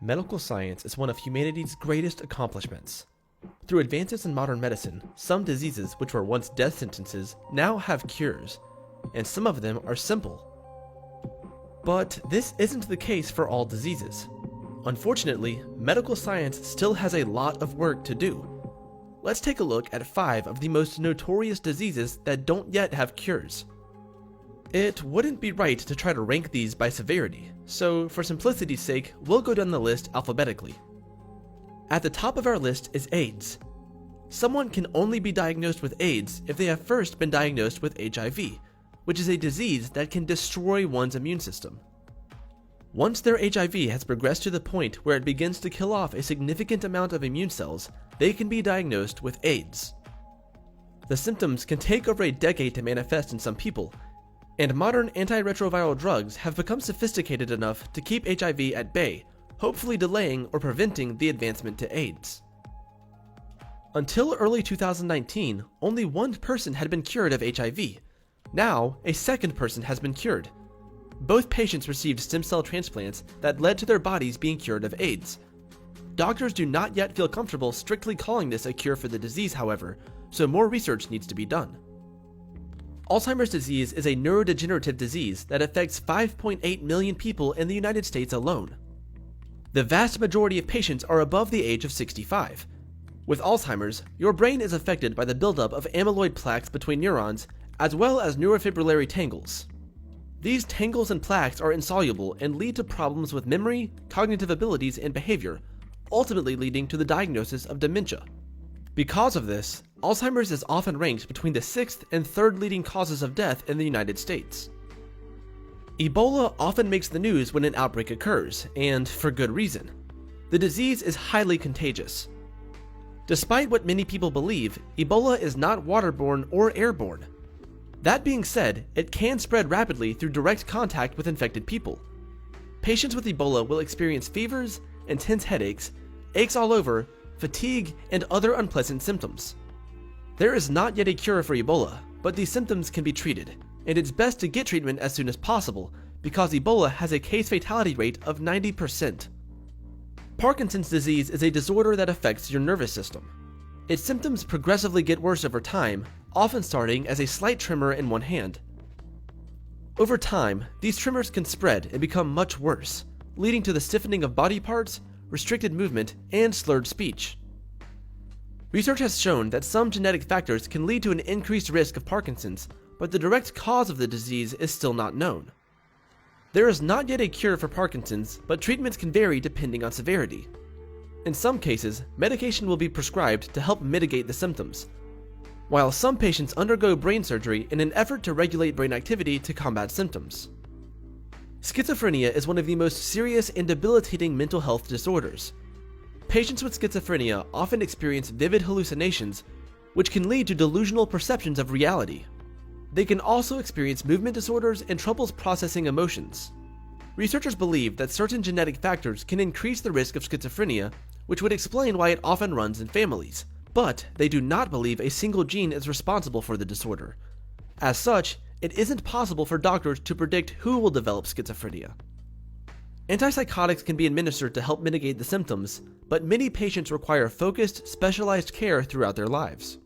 Medical science is one of humanity's greatest accomplishments. Through advances in modern medicine, some diseases which were once death sentences now have cures, and some of them are simple. But this isn't the case for all diseases. Unfortunately, medical science still has a lot of work to do. Let's take a look at 5 of the most notorious diseases that don't yet have cures. It wouldn't be right to try to rank these by severity, so for simplicity's sake, we'll go down the list alphabetically. At the top of our list is AIDS. Someone can only be diagnosed with AIDS if they have first been diagnosed with HIV, which is a disease that can destroy one's immune system. Once their HIV has progressed to the point where it begins to kill off a significant amount of immune cells, they can be diagnosed with AIDS. The symptoms can take over a decade to manifest in some people, and modern antiretroviral drugs have become sophisticated enough to keep HIV at bay, hopefully delaying or preventing the advancement to AIDS. Until early 2019, only one person had been cured of HIV. Now, a second person has been cured. Both patients received stem cell transplants that led to their bodies being cured of AIDS. Doctors do not yet feel comfortable strictly calling this a cure for the disease, however, so more research needs to be done. Alzheimer's disease is a neurodegenerative disease that affects 5.8 million people in the United States alone. The vast majority of patients are above the age of 65. With Alzheimer's, your brain is affected by the buildup of amyloid plaques between neurons, as well as neurofibrillary tangles. These tangles and plaques are insoluble and lead to problems with memory, cognitive abilities, and behavior, ultimately leading to the diagnosis of dementia. Because of this, Alzheimer's is often ranked between the 6th and 3rd leading causes of death in the United States. Ebola often makes the news when an outbreak occurs, and for good reason. The disease is highly contagious. Despite what many people believe, Ebola is not waterborne or airborne. That being said, it can spread rapidly through direct contact with infected people. Patients with Ebola will experience fevers, intense headaches, aches all over, fatigue, and other unpleasant symptoms. There is not yet a cure for Ebola, but these symptoms can be treated, and it's best to get treatment as soon as possible because Ebola has a case fatality rate of 90%. Parkinson's disease is a disorder that affects your nervous system. Its symptoms progressively get worse over time, often starting as a slight tremor in one hand. Over time, these tremors can spread and become much worse, leading to the stiffening of body parts, restricted movement, and slurred speech. Research has shown that some genetic factors can lead to an increased risk of Parkinson's, but the direct cause of the disease is still not known. There is not yet a cure for Parkinson's, but treatments can vary depending on severity. In some cases, medication will be prescribed to help mitigate the symptoms, while some patients undergo brain surgery in an effort to regulate brain activity to combat symptoms. Schizophrenia is one of the most serious and debilitating mental health disorders. Patients with schizophrenia often experience vivid hallucinations, which can lead to delusional perceptions of reality. They can also experience movement disorders and troubles processing emotions. Researchers believe that certain genetic factors can increase the risk of schizophrenia, which would explain why it often runs in families, but they do not believe a single gene is responsible for the disorder. As such, it isn't possible for doctors to predict who will develop schizophrenia. Antipsychotics can be administered to help mitigate the symptoms, but many patients require focused, specialized care throughout their lives.